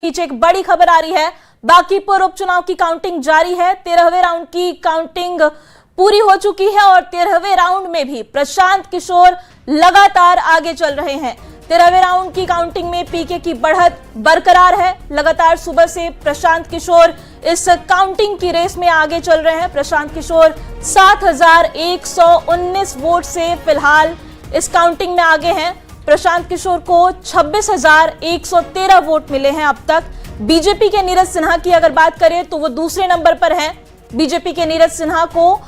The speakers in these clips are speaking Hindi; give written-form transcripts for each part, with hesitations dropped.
पीछे एक बड़ी खबर आ रही है। बांकीपुर उपचुनाव की काउंटिंग जारी है। 13वें राउंड की काउंटिंग पूरी हो चुकी है और 13वें राउंड में भी प्रशांत किशोर लगातार आगे चल रहे हैं। 13वें राउंड की काउंटिंग में पीके की बढ़त बरकरार है। लगातार सुबह से प्रशांत किशोर इस काउंटिंग की रेस में आगे चल रहे हैं। प्रशांत किशोर 7,119 वोट से फिलहाल इस काउंटिंग में आगे हैं। प्रशांत किशोर को 26,113 वोट मिले हैं अब तक। बीजेपी के नीरज सिन्हा की अगर बात करें तो वो दूसरे नंबर पर हैं। बीजेपी के नीरज सिन्हा को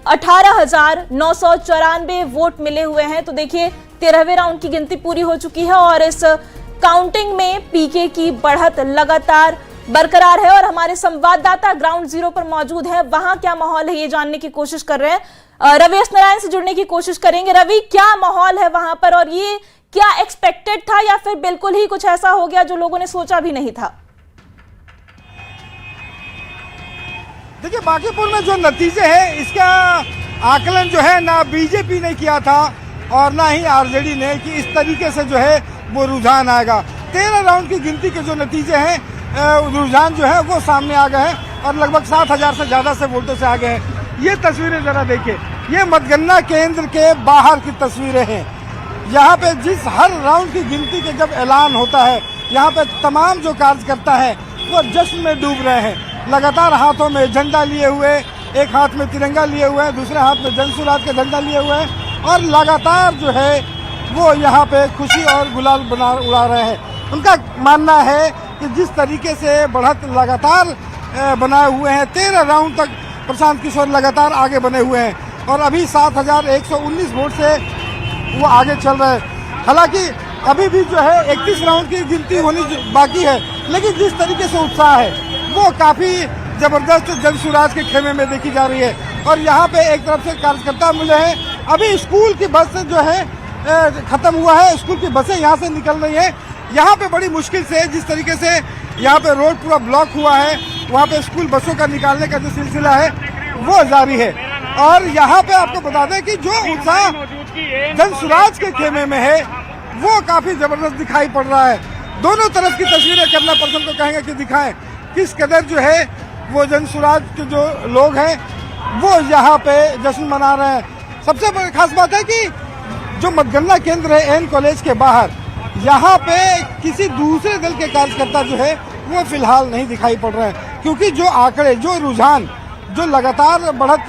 18,994 वोट मिले हुए हैं। तो देखिए 13वें राउंड की गिनती पूरी हो चुकी है और इस काउंटिंग में पीके की बढ़त लगातार बरकरार है। और हमारे संवाददाता ग्राउंड जीरो पर मौजूद है, वहां क्या माहौल है ये जानने की कोशिश कर रहे हैं। रवि एस नारायण से जुड़ने की कोशिश करेंगे। रवि, क्या माहौल है वहां पर और ये क्या एक्सपेक्टेड था या फिर बिल्कुल ही कुछ ऐसा हो गया जो लोगों ने सोचा भी नहीं था? देखिए, बांकीपुर में जो नतीजे हैं इसका आकलन जो है ना बीजेपी ने किया था और ना ही आरजेडी ने कि इस तरीके से जो है वो रुझान आएगा। 13 राउंड की गिनती के जो नतीजे हैं रुझान जो है वो सामने आ गए हैं और लगभग 7,000 से ज्यादा से वोटों से आगे हैं। ये तस्वीरें जरा देखिए, ये मतगणना केंद्र के बाहर की तस्वीरें हैं। यहाँ पे जिस हर राउंड की गिनती के जब ऐलान होता है, यहाँ पे तमाम जो कार्यकर्ता है वो जश्न में डूब रहे हैं। लगातार हाथों में झंडा लिए हुए, एक हाथ में तिरंगा लिए हुए हैं, दूसरे हाथ में जनसुराज का झंडा लिए हुए हैं और लगातार जो है वो यहाँ पे खुशी और गुलाल उड़ा रहे हैं। उनका मानना है कि जिस तरीके से बढ़त लगातार बनाए हुए हैं, 13 राउंड तक प्रशांत किशोर लगातार आगे बने हुए हैं और अभी 7,119 वोट से वो आगे चल रहे हैं। हालांकि अभी भी जो है 31 राउंड की गिनती होनी बाकी है, लेकिन जिस तरीके से उत्साह है वो काफी जबरदस्त जनसुराज के खेमे में देखी जा रही है। और यहाँ पे एक तरफ से कार्यकर्ता मिले हैं। अभी स्कूल की बस जो है खत्म हुआ है, स्कूल की बसें यहाँ से निकल रही है। यहाँ पे बड़ी मुश्किल से जिस तरीके से यहाँ पे रोड पूरा ब्लॉक हुआ है, वहाँ पे स्कूल बसों का निकालने का जो सिलसिला है वो जारी है। और यहाँ पे आपको बता दें कि जो उत्साह जनसुराज के खेमे में है वो काफी जबरदस्त दिखाई पड़ रहा है। दोनों तरफ की तस्वीरें करना पसंद तो कहेंगे कि दिखाएं किस कदर जो है वो जनसुराज के जो लोग हैं वो यहाँ पे जश्न मना रहे हैं। सबसे बड़ी खास बात है कि जो मतगणना केंद्र है एन कॉलेज के बाहर, यहाँ पे किसी दूसरे दल के कार्यकर्ता जो है वो फिलहाल नहीं दिखाई पड़ रहे हैं, क्योंकि जो आंकड़े, जो रुझान जो लगातार बढ़त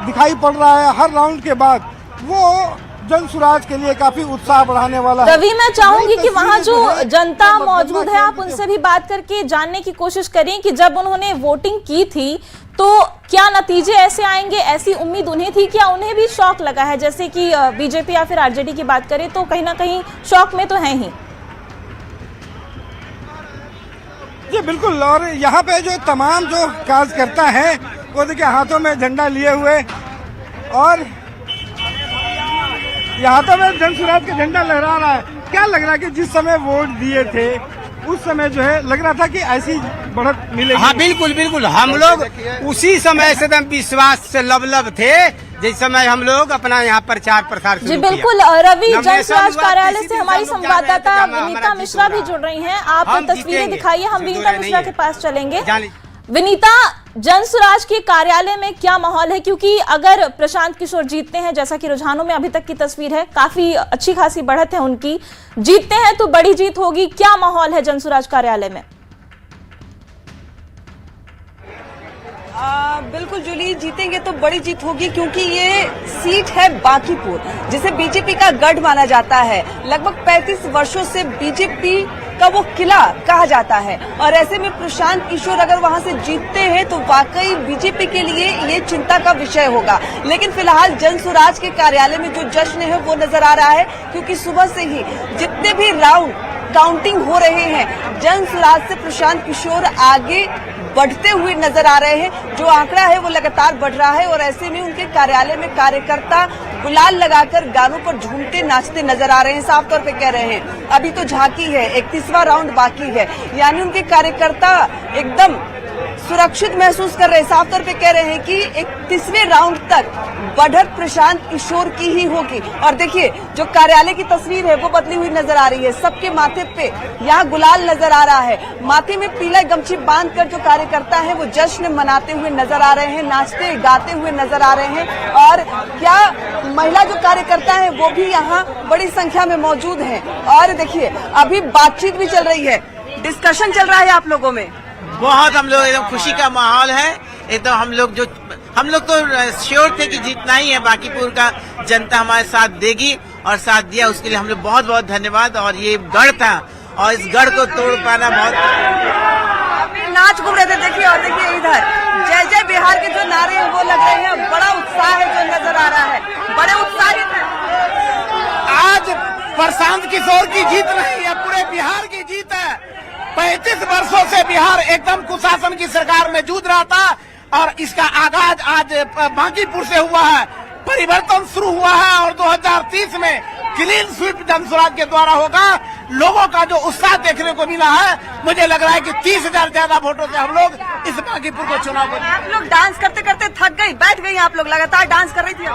दिखाई पड़ रहा है हर राउंड के बाद, वो जनसुराज के लिए काफी उत्साह बढ़ाने वाला है। रवि, मैं चाहूंगी कि वहां जो जनता मौजूद है आप उनसे भी बात करके जानने की कोशिश करें कि जब उन्होंने वोटिंग की थी तो क्या नतीजे ऐसे आएंगे, ऐसी उम्मीद उन्हें थी? क्या उन्हें भी शौक लगा है? जैसे कि बीजेपी या फिर आरजेडी की बात करें तो कहीं ना कहीं शौक में तो है ही। जी बिल्कुल। और यहाँ पे जो तमाम जो कार्यकर्ता हैं वो देखिए हाथों में झंडा लिए हुए और यहाँ तो मैं जनसुराज का झंडा लहरा रहा है। क्या लग रहा है कि जिस समय वोट दिए थे उस समय जो है लग रहा था कि ऐसी बढ़त मिलेगी? हाँ बिल्कुल बिल्कुल, हम लोग उसी समय से एकदम विश्वास से लबलब थे जिस समय हम लोग अपना यहाँ प्रचार प्रसार जी बिल्कुल। रवि, जनसुराज कार्यालय से हमारी संवाददाता विनीता मिश्रा भी जुड़ रही हैं। आप तस्वीरें दिखाइए, हम विनीता मिश्रा के पास चलेंगे। विनीता, जनसुराज के कार्यालय में क्या माहौल है? क्योंकि अगर प्रशांत किशोर जीतते हैं, जैसा कि रुझानों में अभी तक की तस्वीर है, काफी अच्छी खासी बढ़त है उनकी, जीतते हैं तो बड़ी जीत होगी। क्या माहौल है जनसुराज कार्यालय में? बिल्कुल जूली, जीतेंगे तो बड़ी जीत होगी क्योंकि ये सीट है बांकीपुर, जिसे बीजेपी का गढ़ माना जाता है। लगभग 35 वर्षों से बीजेपी का वो किला कहा जाता है और ऐसे में प्रशांत किशोर अगर वहां से जीतते हैं तो वाकई बीजेपी के लिए ये चिंता का विषय होगा। लेकिन फिलहाल जनसुराज के कार्यालय में जो जश्न है वो नजर आ रहा है, क्योंकि सुबह से ही जितने भी राउंड काउंटिंग हो रहे हैं जनसुराज से प्रशांत किशोर आगे बढ़ते हुए नजर आ रहे हैं। जो आंकड़ा है वो लगातार बढ़ रहा है और ऐसे में उनके कार्यालय में कार्यकर्ता गुलाल लगाकर गानों पर झूमते नाचते नजर आ रहे हैं। साफ तौर पे कह रहे हैं अभी तो झांकी है, 31वां राउंड बाकी है, यानी उनके कार्यकर्ता एकदम सुरक्षित महसूस कर रहे हैं। साफ तौर पे कह रहे हैं कि 31वें राउंड तक बढ़त प्रशांत किशोर की ही होगी। और देखिए जो कार्यालय की तस्वीर है वो बदली हुई नजर आ रही है। सबके माथे पे यहाँ गुलाल नजर आ रहा है। माथे में पीला गमछी बांधकर जो कार्यकर्ता है वो जश्न मनाते हुए नजर आ रहे हैं, नाचते गाते हुए नजर आ रहे हैं। और क्या महिला जो कार्यकर्ता है वो भी यहाँ बड़ी संख्या में मौजूद है। और देखिए अभी बातचीत भी चल रही है, डिस्कशन चल रहा है आप लोगों में। बहुत हम लोग एकदम खुशी का माहौल है। एकदम हम लोग तो श्योर थे कि जीतना ही है। बांकीपुर का जनता हमारे साथ देगी और साथ दिया, उसके लिए हम लोग बहुत बहुत धन्यवाद। और ये गढ़ था और इस गढ़ को तोड़ पाना बहुत। अभी नाच घूम रहे थे देखिए, और देखिए इधर जय जय बिहार के जो नारे हैं वो लग रहे हैं। बड़ा उत्साह है जो नजर आ रहा है, बड़े उत्साहित है। आज प्रशांत किशोर की जीत नहीं है, पूरे बिहार की जीत है। 35 वर्षों से बिहार एकदम कुशासन की सरकार में जूझ रहा था और इसका आगाज आज बांकीपुर से हुआ है। परिवर्तन शुरू हुआ है और 2030 में क्लीन स्वीप जनसुराज के द्वारा होगा। लोगों का जो उत्साह देखने को मिला है, मुझे लग रहा है कि 30,000 ज्यादा वोटों से हम लोग इस बांकीपुर को चुनाव। आप लोग डांस करते करते थक गई, बैठ गई आप लोग, लगातार डांस कर रही थी।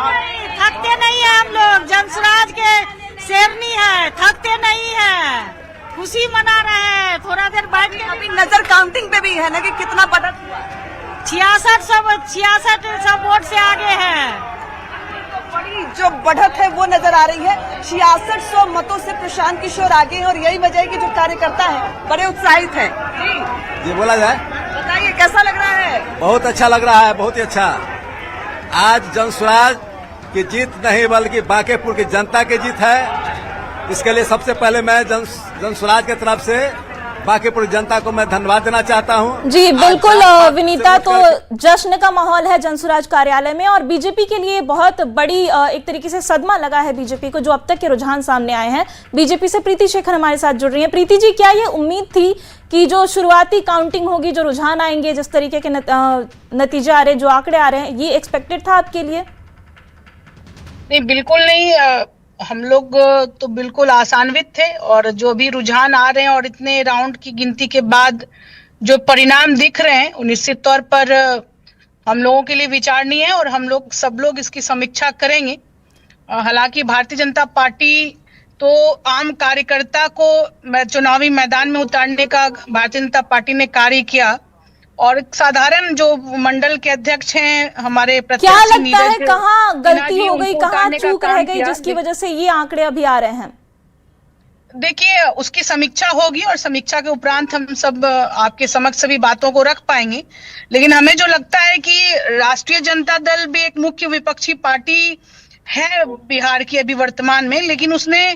थकते नहीं है हम लोग, जनसुराज के शेरनी है, थकते नहीं है, खुशी मना रहे हैं। थोड़ा देर बैठ के अभी नजर काउंटिंग पे भी है ना कि कितना बढ़त हुआ। 66 वोट से आगे है। बड़ी जो बढ़त है वो नजर आ रही है। 6600 मतों से प्रशांत किशोर आगे हैं और यही वजह है कि जो कार्यकर्ता है बड़े उत्साहित है। ये बोला जाए, बताइए कैसा लग रहा है? बहुत अच्छा लग रहा है, बहुत ही अच्छा। आज जनसुराज की जीत नहीं बल्कि बांकीपुर की जनता की जीत है। इसके लिए सबसे पहले मैं जनसुराज की तरफ से बांकीपुर जनता को मैं धन्यवाद देना चाहता हूं। जी बिल्कुल विनीता, तो जश्न का माहौल है जनसुराज कार्यालय में और बीजेपी के लिए बहुत बड़ी एक तरीके से सदमा लगा है बीजेपी को, जो अब तक के रुझान सामने आए हैं। बीजेपी से प्रीति शेखर हमारे साथ जुड़ रही हैं। प्रीति जी, क्या ये उम्मीद थी कि जो शुरुआती काउंटिंग होगी, जो रुझान आएंगे, जिस तरीके के नतीजे आ रहे हैं, जो आंकड़े आ रहे हैं, ये एक्सपेक्टेड था आपके लिए? नहीं, बिल्कुल नहीं। हम लोग तो बिल्कुल आशान्वित थे और जो भी रुझान आ रहे हैं और इतने राउंड की गिनती के बाद जो परिणाम दिख रहे हैं वो निश्चित तौर पर हम लोगों के लिए विचारणीय है और हम लोग सब लोग इसकी समीक्षा करेंगे। हालांकि भारतीय जनता पार्टी तो आम कार्यकर्ता को चुनावी मैदान में उतारने का भारतीय जनता पार्टी ने कार्य किया और साधारण जो मंडल के अध्यक्ष हैं हमारे क्या लगता है कहाँ गलती हो गई, कहाँ चूक रह गई, जिसकी वजह से ये आंकड़े अभी आ रहे हैं? देखिए, उसकी समीक्षा होगी और समीक्षा के उपरांत हम सब आपके समक्ष सभी बातों को रख पाएंगे। लेकिन हमें जो लगता है कि राष्ट्रीय जनता दल भी एक मुख्य विपक्षी पार्टी है बिहार की अभी वर्तमान में, लेकिन उसने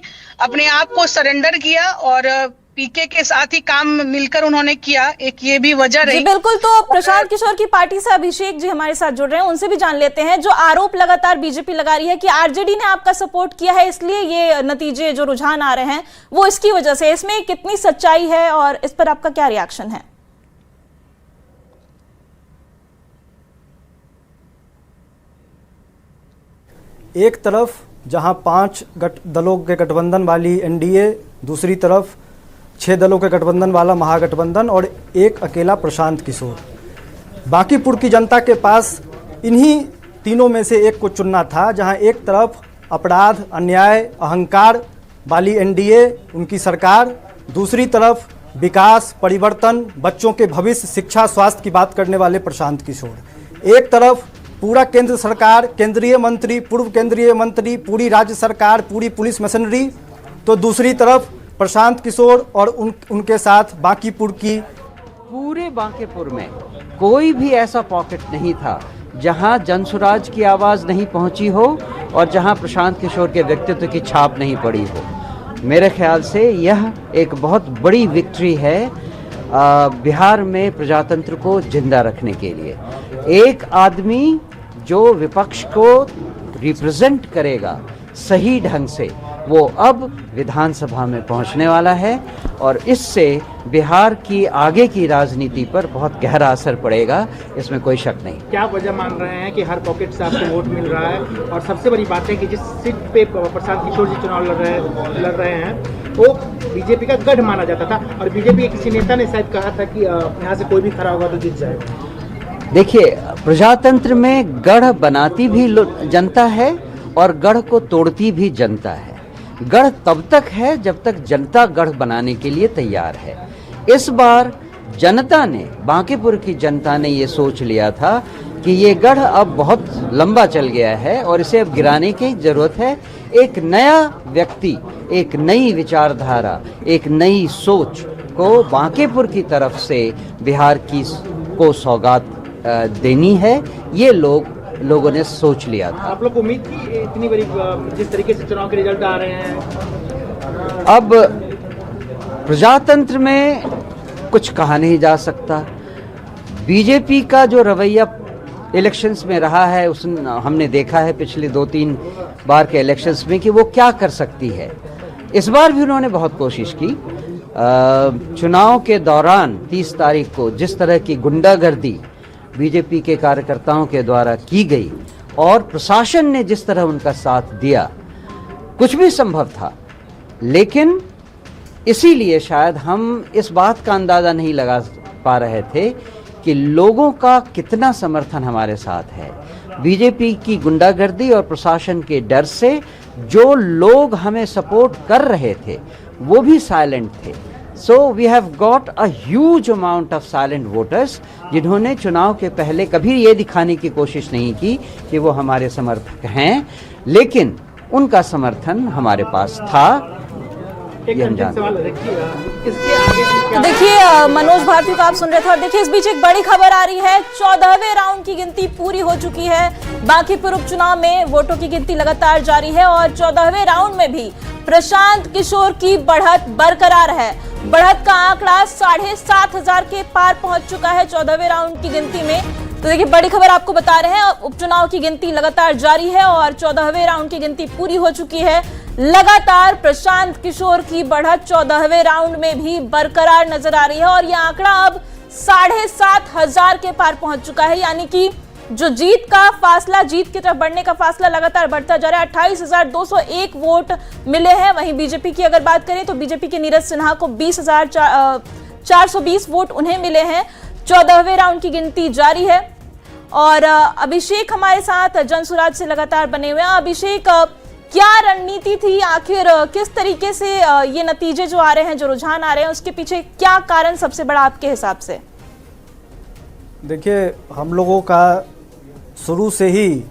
अपने आप को सरेंडर किया और पीके के साथ ही काम मिलकर उन्होंने किया। एक ये भी वजह रही। बिल्कुल, तो प्रशांत किशोर की पार्टी से अभिषेक जी हमारे साथ जुड़ रहे हैं, उनसे भी जान लेते हैं। जो आरोप लगातार बीजेपी लगा रही है कि आरजेडी ने आपका सपोर्ट किया है, इसलिए ये नतीजे जो रुझान आ रहे हैं वो इसकी वजह से, इसमें कितनी सच्चाई है और इस पर आपका क्या रिएक्शन है? एक तरफ जहां 5 दलों के गठबंधन वाली एनडीए, दूसरी तरफ 6 दलों के गठबंधन वाला महागठबंधन और एक अकेला प्रशांत किशोर। बांकीपुर की जनता के पास इन्हीं तीनों में से एक को चुनना था, जहां एक तरफ अपराध, अन्याय, अहंकार वाली एनडीए, उनकी सरकार, दूसरी तरफ विकास, परिवर्तन, बच्चों के भविष्य, शिक्षा, स्वास्थ्य की बात करने वाले प्रशांत किशोर। एक तरफ पूरा केंद्र सरकार, केंद्रीय मंत्री, पूर्व केंद्रीय मंत्री, पूरी राज्य सरकार, पूरी पुलिस मशीनरी, तो दूसरी तरफ प्रशांत किशोर और उनके साथ बांकीपुर की। पूरे बांकीपुर में कोई भी ऐसा पॉकेट नहीं था जहां जनसुराज की आवाज़ नहीं पहुंची हो और जहां प्रशांत किशोर के व्यक्तित्व की छाप नहीं पड़ी हो। मेरे ख्याल से यह एक बहुत बड़ी विक्ट्री है बिहार में प्रजातंत्र को जिंदा रखने के लिए। एक आदमी जो विपक्ष को रिप्रेजेंट करेगा सही ढंग से, वो अब विधानसभा में पहुंचने वाला है और इससे बिहार की आगे की राजनीति पर बहुत गहरा असर पड़ेगा, इसमें कोई शक नहीं। क्या वजह मान रहे हैं कि हर पॉकेट से आपको वोट मिल रहा है? और सबसे बड़ी बात है कि जिस सीट पे प्रशांत किशोर जी चुनाव लड़ रहे हैं वो बीजेपी का गढ़ माना जाता था और बीजेपी के किसी नेता ने शायद कहा था कि यहाँ से कोई भी खड़ा होगा तो जीत जाएगा। देखिए, प्रजातंत्र में गढ़ बनाती भी जनता है और गढ़ को तोड़ती भी जनता है। गढ़ तब तक है जब तक जनता गढ़ बनाने के लिए तैयार है। इस बार जनता ने, बांकीपुर की जनता ने ये सोच लिया था कि ये गढ़ अब बहुत लंबा चल गया है और इसे अब गिराने की जरूरत है। एक नया व्यक्ति, एक नई विचारधारा, एक नई सोच को बांकीपुर की तरफ से बिहार की को सौगात देनी है, ये लोगों ने सोच लिया था। आप लोग को उम्मीद थी इतनी बड़ी, जिस तरीके से चुनाव के रिजल्ट आ रहे हैं? अब प्रजातंत्र में कुछ कहा नहीं जा सकता। बीजेपी का जो रवैया इलेक्शंस में रहा है, हमने देखा है पिछले 2-3 बार के इलेक्शंस में कि वो क्या कर सकती है। इस बार भी उन्होंने बहुत कोशिश की। चुनाव के दौरान 30 तारीख को जिस तरह की गुंडागर्दी बीजेपी के कार्यकर्ताओं के द्वारा की गई और प्रशासन ने जिस तरह उनका साथ दिया, कुछ भी संभव था। लेकिन इसीलिए शायद हम इस बात का अंदाजा नहीं लगा पा रहे थे कि लोगों का कितना समर्थन हमारे साथ है। बीजेपी की गुंडागर्दी और प्रशासन के डर से जो लोग हमें सपोर्ट कर रहे थे वो भी साइलेंट थे। So we have got a huge amount of silent voters, जिन्होंने चुनाव के पहले कभी ये दिखाने की कोशिश नहीं की कि वो हमारे समर्थक हैं, लेकिन उनका समर्थन हमारे पास था। देखिए मनोज भारती को आप सुन रहे थे और देखिए इस बीच एक बड़ी खबर आ रही है। 14वें राउंड की गिनती पूरी हो चुकी है। बांकीपुर उपचुनाव में वोटों की गिनती लगातार जारी है और 14वें राउंड में भी प्रशांत किशोर की बढ़त बरकरार है। बढ़त का आंकड़ा 7,500 के पार पहुंच चुका है 14वें राउंड की गिनती में। तो देखिए बड़ी खबर आपको बता रहे हैं, उपचुनाव की गिनती लगातार जारी है और 14वें राउंड की गिनती पूरी हो चुकी है। लगातार प्रशांत किशोर की बढ़त 14वें राउंड में भी बरकरार नजर आ रही है और यह आंकड़ा अब 7,500 के पार पहुंच चुका है। यानी कि जो जीत का फासला, जीत की तरफ बढ़ने का फासला लगातार बढ़ता जा रहा है। 28,201 वोट मिले हैं। वहीं बीजेपी की अगर बात करें तो बीजेपी के नीरज सिन्हा को 20,420 वोट उन्हें मिले हैं। 14वें राउंड की गिनती जारी है और अभिषेक हमारे साथ जनसुराज से लगातार बने हुए हैं। अभिषेक, क्या रणनीति थी, आखिर किस तरीके से ये नतीजे जो आ रहे हैं, जो रुझान आ रहे हैं, उसके पीछे क्या कारण सबसे बड़ा आपके हिसाब से? देखिए, हम लोगों का शुरू से ही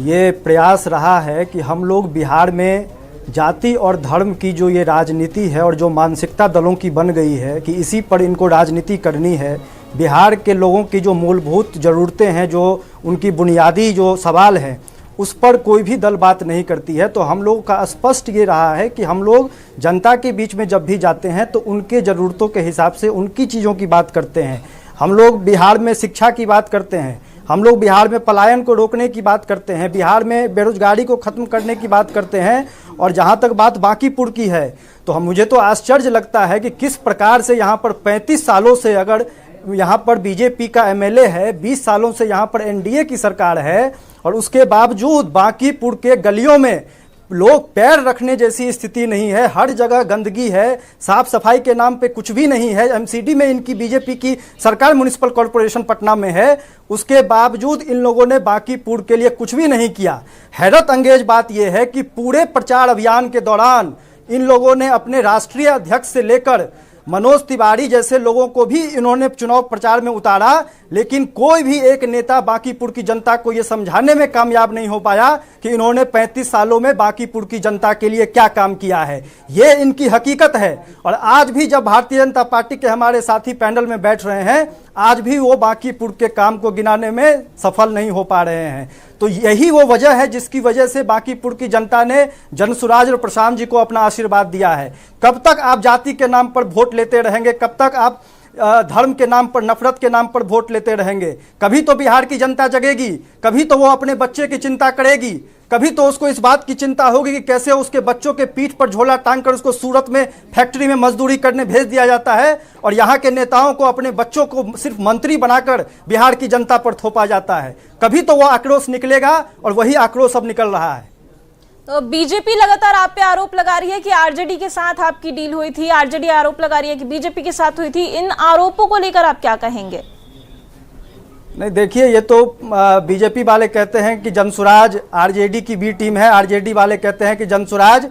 ये प्रयास रहा है कि हम लोग बिहार में जाति और धर्म की जो ये राजनीति है और जो मानसिकता दलों की बन गई है कि इसी पर इनको राजनीति करनी है। बिहार के लोगों की जो मूलभूत ज़रूरतें हैं, जो उनकी बुनियादी जो सवाल हैं, उस पर कोई भी दल बात नहीं करती है। तो हम लोग का स्पष्ट ये रहा है कि हम लोग जनता के बीच में जब भी जाते हैं तो उनके ज़रूरतों के हिसाब से उनकी चीज़ों की बात करते हैं। हम लोग बिहार में शिक्षा की बात करते हैं, हम लोग बिहार में पलायन को रोकने की बात करते हैं, बिहार में बेरोजगारी को ख़त्म करने की बात करते हैं। और जहाँ तक बात बांकीपुर की है तो मुझे तो आश्चर्य लगता है कि किस प्रकार से यहाँ पर 35 सालों से अगर यहाँ पर बीजेपी का एमएलए है, 20 सालों से यहाँ पर एनडीए की सरकार है और उसके बावजूद बांकीपुर के गलियों में लोग पैर रखने जैसी स्थिति नहीं है। हर जगह गंदगी है, साफ सफाई के नाम पे कुछ भी नहीं है। एमसीडी में इनकी बीजेपी की सरकार म्युनिसिपल कॉरपोरेशन पटना में है, उसके बावजूद इन लोगों ने बांकीपुर के लिए कुछ भी नहीं किया। हैरत अंगेज बात यह है कि पूरे प्रचार अभियान के दौरान इन लोगों ने अपने राष्ट्रीय अध्यक्ष से लेकर मनोज तिवारी जैसे लोगों को भी इन्होंने चुनाव प्रचार में उतारा, लेकिन कोई भी एक नेता बांकीपुर की जनता को यह समझाने में कामयाब नहीं हो पाया कि इन्होंने 35 सालों में बांकीपुर की जनता के लिए क्या काम किया है। ये इनकी हकीकत है। और आज भी जब भारतीय जनता पार्टी के हमारे साथी पैनल में बैठ रहे हैं, आज भी वो बांकीपुर के काम को गिनाने में सफल नहीं हो पा रहे हैं। तो यही वो वजह है जिसकी वजह से बांकीपुर की जनता ने जनसुराज और प्रशांत जी को अपना आशीर्वाद दिया है। कब तक आप जाति के नाम पर वोट लेते रहेंगे, कब तक आप धर्म के नाम पर, नफरत के नाम पर वोट लेते रहेंगे? कभी तो बिहार की जनता जगेगी, कभी तो वो अपने बच्चे की चिंता करेगी, कभी तो उसको इस बात की चिंता होगी कि कैसे उसके बच्चों के पीठ पर झोला टांग कर उसको सूरत में फैक्ट्री में मजदूरी करने भेज दिया जाता है और यहाँ के नेताओं को, अपने बच्चों को सिर्फ मंत्री बनाकर बिहार की जनता पर थोपा जाता है। कभी तो वो आक्रोश निकलेगा और वही आक्रोश अब निकल रहा है। तो बीजेपी लगातार आप पे आरोप लगा रही है कि आरजेडी के साथ आपकी डील हुई थी, आरजेडी आरोप लगा रही है कि बीजेपी के साथ हुई थी। इन आरोपों को लेकर आप क्या कहेंगे? नहीं, देखिए, ये तो बीजेपी वाले कहते हैं कि जनसुराज आरजेडी की बी टीम है, आरजेडी वाले कहते हैं कि जनसुराज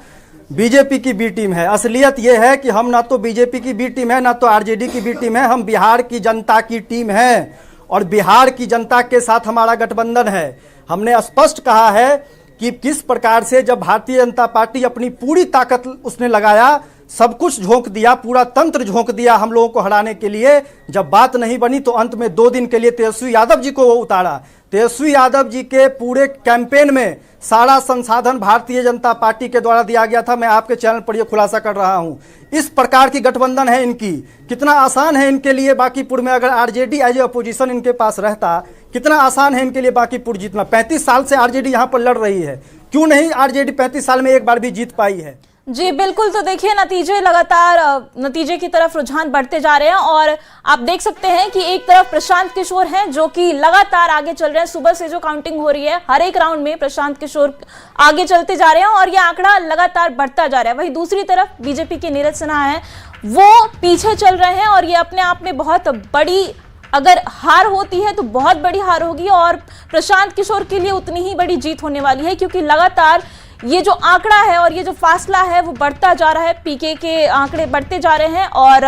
बीजेपी की बी टीम है। असलियत ये है कि हम ना तो बीजेपी की बी टीम है ना तो आरजेडी की बी टीम है, हम बिहार की जनता की टीम है और बिहार की जनता के साथ हमारा गठबंधन है। हमने स्पष्ट कहा है कि किस प्रकार से जब भारतीय जनता पार्टी अपनी पूरी ताकत उसने लगाया, सब कुछ झोंक दिया, पूरा तंत्र झोंक दिया हम लोगों को हराने के लिए। जब बात नहीं बनी तो अंत में 2 दिन के लिए तेजस्वी यादव जी को वो उतारा। तेजस्वी यादव जी के पूरे कैंपेन में सारा संसाधन भारतीय जनता पार्टी के द्वारा दिया गया था। मैं आपके चैनल पर यह खुलासा कर रहा हूं। इस प्रकार की गठबंधन है इनकी। कितना आसान है इनके लिए बांकीपुर में, अगर आरजेडी एज ए अपोजिशन इनके पास रहता, कितना आसान है इनके लिए बांकीपुर जीतना। 35 साल से आरजेडी यहां पर लड़ रही है, क्यों नहीं आरजेडी 35 साल में एक बार भी जीत पाई है? जी बिल्कुल। तो देखिए, नतीजे लगातार नतीजे की तरफ रुझान बढ़ते जा रहे हैं और आप देख सकते हैं कि एक तरफ प्रशांत किशोर हैं जो कि लगातार आगे चल रहे हैं। सुबह से जो काउंटिंग हो रही है, हर एक राउंड में प्रशांत किशोर आगे चलते जा रहे हैं और यह आंकड़ा लगातार बढ़ता जा रहा है। वहीं दूसरी तरफ बीजेपी के नीरज सिन्हा हैं, वो पीछे चल रहे हैं और ये अपने आप में बहुत बड़ी, अगर हार होती है तो बहुत बड़ी हार होगी और प्रशांत किशोर के लिए उतनी ही बड़ी जीत होने वाली है, क्योंकि लगातार ये जो आंकड़ा है और ये जो फासला है वो बढ़ता जा रहा है। पीके के आंकड़े बढ़ते जा रहे हैं और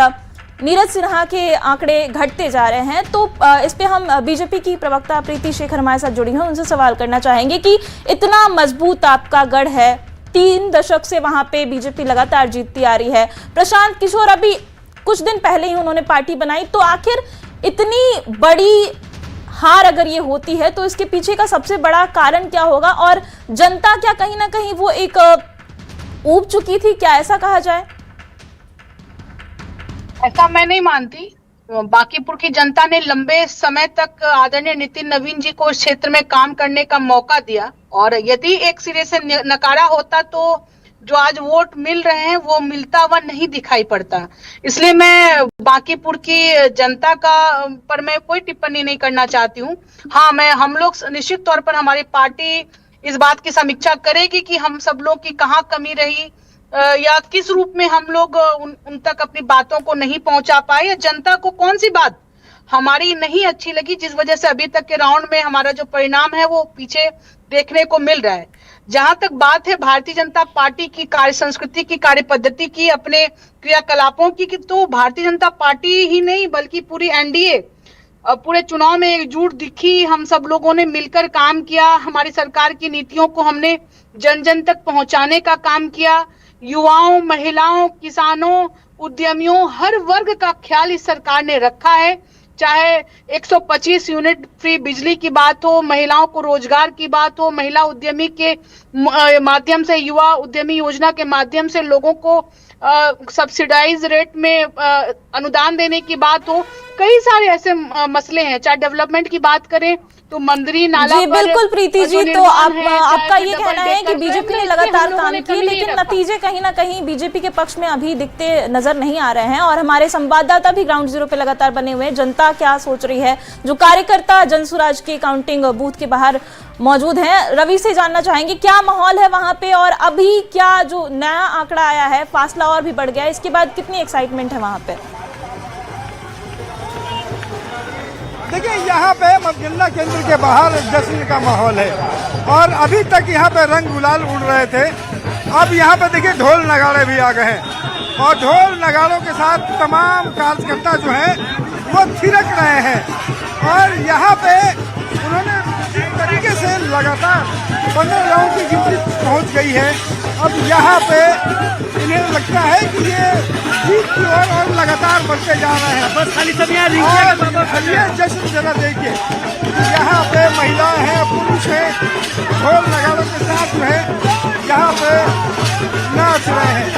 नीरज सिन्हा के आंकड़े घटते जा रहे हैं। तो इस पे हम बीजेपी की प्रवक्ता प्रीति शेखर हमारे साथ जुड़ी हैं, उनसे सवाल करना चाहेंगे कि इतना मजबूत आपका गढ़ है, 3 दशक से वहां पे बीजेपी लगातार जीतती आ रही है। प्रशांत किशोर अभी कुछ दिन पहले ही उन्होंने पार्टी बनाई, तो आखिर इतनी बड़ी हार अगर ये होती है तो इसके पीछे का सबसे बड़ा कारण क्या होगा और जनता क्या कहीं ना कहीं वो एक ऊब चुकी थी, क्या ऐसा कहा जाए? ऐसा मैं नहीं मानती। बांकीपुर की जनता ने लंबे समय तक आदरणीय नितिन नवीन जी को इस क्षेत्र में काम करने का मौका दिया और यदि एक सिरे से नकारा होता तो जो आज वोट मिल रहे हैं वो मिलता हुआ नहीं दिखाई पड़ता। इसलिए मैं बांकीपुर की जनता का पर मैं कोई टिप्पणी नहीं करना चाहती हूँ। हाँ, हम लोग निश्चित तौर पर हमारी पार्टी इस बात की समीक्षा करेगी कि हम सब लोग की कहाँ कमी रही या किस रूप में हम लोग उन तक अपनी बातों को नहीं पहुंचा पाए, या जनता को कौन सी बात हमारी नहीं अच्छी लगी जिस वजह से अभी तक के राउंड में हमारा जो परिणाम है वो पीछे देखने को मिल रहा है। जहां तक बात है भारतीय जनता पार्टी की कार्य संस्कृति की, कार्य पद्धति की, अपने क्रियाकलापों की, तो भारतीय जनता पार्टी ही नहीं बल्कि पूरी एनडीए पूरे चुनाव में एकजुट दिखी। हम सब लोगों ने मिलकर काम किया, हमारी सरकार की नीतियों को हमने जन जन तक पहुंचाने का काम किया। युवाओं, महिलाओं, किसानों, उद्यमियों, हर वर्ग का ख्याल इस सरकार ने रखा है। चाहे 125 यूनिट फ्री बिजली की बात हो, महिलाओं को रोजगार की बात हो, महिला उद्यमी के माध्यम से, युवा उद्यमी योजना के माध्यम से लोगों को सब्सिडाइज रेट में अनुदान देने की बात हो, कई सारे ऐसे मसले हैं। चाहे डेवलपमेंट की बात करें तो मंदिरी नाला जी बिल्कुल प्रीति जी, तो आपका ये कहना है कि बीजेपी ने लगातार काम किए लेकिन नतीजे कहीं ना कहीं बीजेपी के पक्ष में अभी दिखते नजर नहीं आ रहे हैं और हमारे संवाददाता भी ग्राउंड जीरो पे लगातार बने हुए हैं। जनता क्या सोच रही है, जो कार्यकर्ता जनसुराज के काउंटिंग बूथ के बाहर मौजूद हैं, रवि से जानना चाहेंगे क्या माहौल है वहां पे और अभी क्या जो नया आंकड़ा आया है, फासला और भी बढ़ गया है, इसके बाद कितनी एक्साइटमेंट है वहां पे? देखिए, यहाँ पे मतगणना केंद्र के बाहर जश्न का माहौल है और अभी तक यहाँ पे रंग गुलाल उड़ रहे थे। अब यहाँ पे देखिए ढोल नगाड़े भी आ गए हैं और ढोल नगाड़ों के साथ तमाम कार्यकर्ता जो हैं वो थिरक रहे हैं और यहाँ पे उन्होंने एक तरीके से लगातार 15 राउंड की गिनती पहुँच गई है। अब यहाँ पे इन्हें लगता है कि ये जीत की ओर और लगातार बढ़ते जा रहे हैं। बस खाली सब यहाँ ये जश्न जरा देखिए, यहाँ पे महिलाएं हैं, पुरुष हैं, ढोल नगाड़ों के साथ जो है यहाँ पे नाच रहे हैं।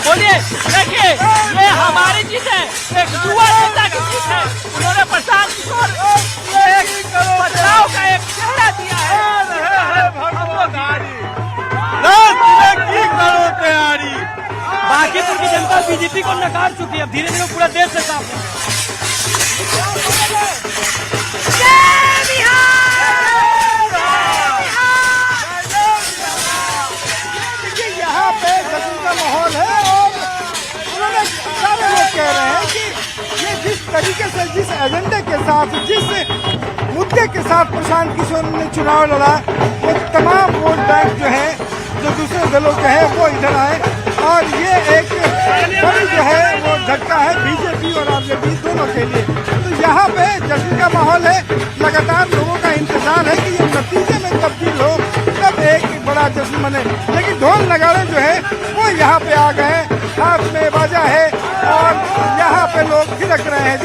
बोलिए, देखिए ये हमारी जीत है, एक युवा नेता की जीत है। उन्होंने प्रशांत किशोर बदलाव का एक चेहरा दिया है। बांकीपुर की जनता बीजेपी को नकार चुकी है, धीरे धीरे पूरा देश से साफ है। यहाँ पे जश्न का माहौल है और उन्होंने सारे लोग कह रहे हैं कि ये जिस तरीके से, जिस एजेंडे के साथ, जिस मुद्दे के साथ प्रशांत किशोर ने चुनाव लड़ा, वो तमाम वोट बैंक जो है, जो दूसरे दलों के हैं, वो इधर आए और ये एक बड़ी जो है वो झटका है बीजेपी और आरजेडी दोनों के लिए। तो यहाँ पे जश्न का माहौल है, लगातार लोगों का इंतजार है कि ये नतीजे में तब्दील हो, तब एक बड़ा जश्न मने। लेकिन ढोल नगाड़े जो है वो यहाँ पे आ गए, हाथ में बाजा है और यहाँ पे लोग थिरक रहे हैं।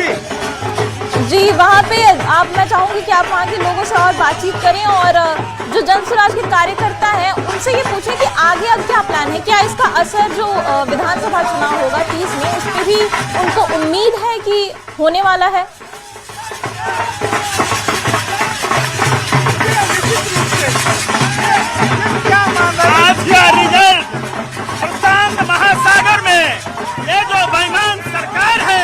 जी, वहाँ पे मैं चाहूंगी कि आप वहाँ के लोगों से और बातचीत करें और जो जन स्वराज के कार्यकर्ता हैं उनसे ये पूछें कि आगे अब क्या प्लान है, क्या इसका असर जो विधानसभा चुनाव होगा 30 में, उस पर भी उनको उम्मीद है कि होने वाला है। आज का रिजल्ट प्रशांत महासागर में ये जो बेईमान सरकार है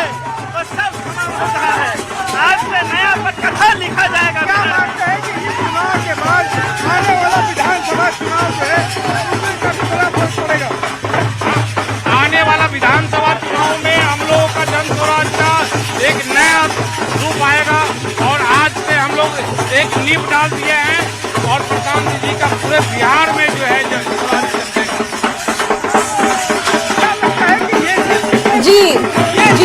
वो सब समाप्त हो रहा है। आज से नया पटकथा लिखा जाएगा। क्या मानते हैं कि इस चुनाव के बाद आने वाला विधानसभा चुनाव जो है उसमें काफी बड़ा फर्क पड़ेगा? आने वाला विधानसभा चुनाव में हम लोगों का जन स्वराज का एक नया रूप आएगा और आज से हम लोग एक नींव डाल दिए हैं और प्रशांत जी का पूरे बिहार में जो है जन स्वराज जी,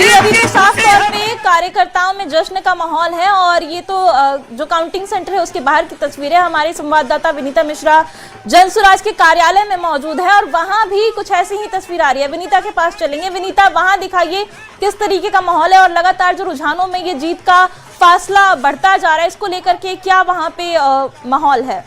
अभी तो साफ तौर पे कार्यकर्ताओं में जश्न का माहौल है और ये तो जो काउंटिंग सेंटर है उसके बाहर की तस्वीरें। हमारे संवाददाता विनीता मिश्रा जन स्वराज के कार्यालय में मौजूद है और वहां भी कुछ ऐसी ही तस्वीर आ रही है। विनीता के पास चलेंगे। विनीता, वहां दिखाइए किस तरीके का माहौल है और लगातार जो रुझानों में ये जीत का फासला बढ़ता जा रहा है, इसको लेकर के क्या वहां पे माहौल है?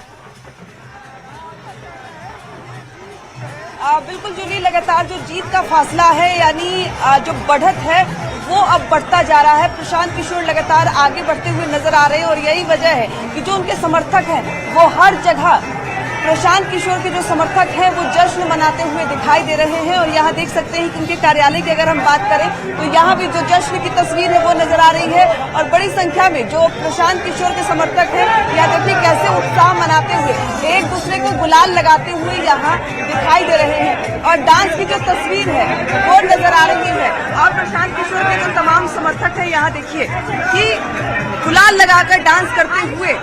बिल्कुल जूली, लगातार जो जीत का फासला है यानी जो बढ़त है वो अब बढ़ता जा रहा है। प्रशांत किशोर लगातार आगे बढ़ते हुए नजर आ रहे हैं और यही वजह है कि जो उनके समर्थक हैं वो हर जगह प्रशांत किशोर के जो समर्थक हैं वो जश्न मनाते हुए दिखाई दे रहे हैं। और यहाँ देख सकते हैं कि उनके कार्यालय की अगर हम बात करें तो यहाँ भी जो जश्न की तस्वीर है वो नजर आ रही है और बड़ी संख्या में जो प्रशांत किशोर के समर्थक हैं यहाँ देखिए कैसे उत्साह मनाते हुए एक दूसरे को गुलाल लगाते हुए यहाँ दिखाई दे रहे हैं। और डांस की जो तस्वीर है वो नजर आ रही है और प्रशांत किशोर के जो तमाम समर्थक है यहाँ देखिए कि गुलाल लगाकर डांस करते हुए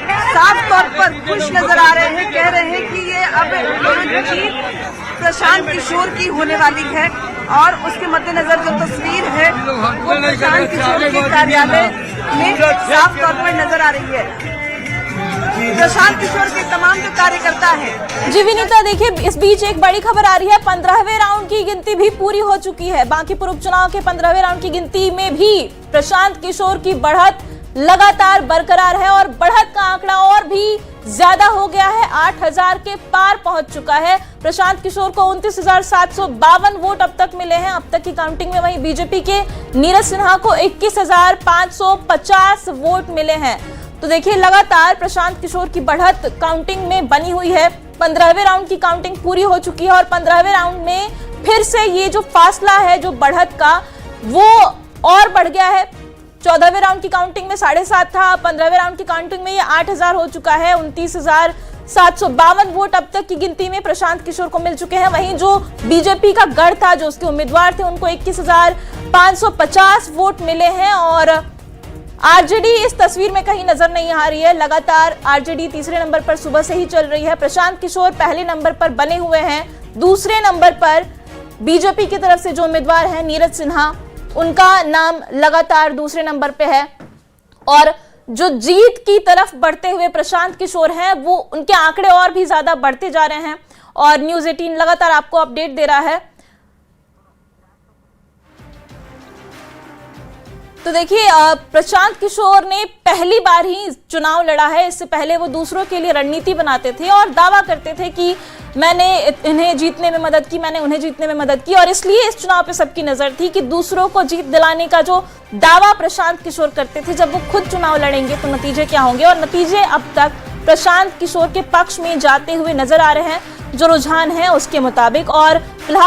साफ तौर पर खुश नजर आ रहे हैं। कह रहे हैं कि ये अब जीत प्रशांत किशोर की होने वाली है और उसके मद्देनजर जो तस्वीर है वो प्रशांत किशोर के कार्यालय में साफ तौर पर नजर आ रही है। प्रशांत किशोर के तमाम जो कार्यकर्ता हैं। जी विनीता, देखिए इस बीच एक बड़ी खबर आ रही है, 15वें राउंड की गिनती भी पूरी हो चुकी है। बांकीपुर उपचुनाव के 15वें राउंड की गिनती में भी प्रशांत किशोर की बढ़त लगातार बरकरार है और बढ़त का आंकड़ा और भी ज्यादा हो गया है, 8000 के पार पहुंच चुका है। प्रशांत किशोर को 29,752 वोट अब तक मिले हैं अब तक की काउंटिंग में। वहीं बीजेपी के नीरज सिन्हा को 21,550 वोट मिले हैं। तो देखिए लगातार प्रशांत किशोर की बढ़त काउंटिंग में बनी हुई है। 15वें राउंड की काउंटिंग पूरी हो चुकी है और 15वें राउंड में फिर से ये जो फासला है जो बढ़त का वो और बढ़ गया है। 14वें राउंड की काउंटिंग में 7.5 था, 15वें राउंड की काउंटिंग में ये 8000 हो चुका है। 29,752 वोट अब तक की गिनती में प्रशांत किशोर को मिल चुके हैं। वहीं जो बीजेपी का गढ़ था, जो उसके उम्मीदवार थे, उनको 21,550 वोट मिले हैं और आरजेडी इस तस्वीर में कहीं नजर नहीं आ रही है। लगातार आरजेडी तीसरे नंबर पर सुबह से ही चल रही है। प्रशांत किशोर पहले नंबर पर बने हुए हैं। दूसरे नंबर पर बीजेपी की तरफ से जो उम्मीदवार हैं नीरज सिन्हा, उनका नाम लगातार दूसरे नंबर पे है। और जो जीत की तरफ बढ़ते हुए प्रशांत किशोर हैं, वो उनके आंकड़े और भी ज्यादा बढ़ते जा रहे हैं और न्यूज़ 18 लगातार आपको अपडेट दे रहा है। तो देखिए प्रशांत किशोर ने पहली बार ही चुनाव लड़ा है। इससे पहले वो दूसरों के लिए रणनीति बनाते थे और दावा करते थे कि मैंने इन्हें जीतने में मदद की, मैंने उन्हें जीतने में मदद की। और इसलिए इस चुनाव पे सबकी नजर थी कि दूसरों को जीत दिलाने का जो दावा प्रशांत किशोर करते थे, जब वो खुद चुनाव लड़ेंगे तो नतीजे क्या होंगे। और नतीजे अब तक प्रशांत किशोर के पक्ष में जाते हुए नजर आ रहे हैं, जो रुझान है उसके मुताबिक। और फिलहाल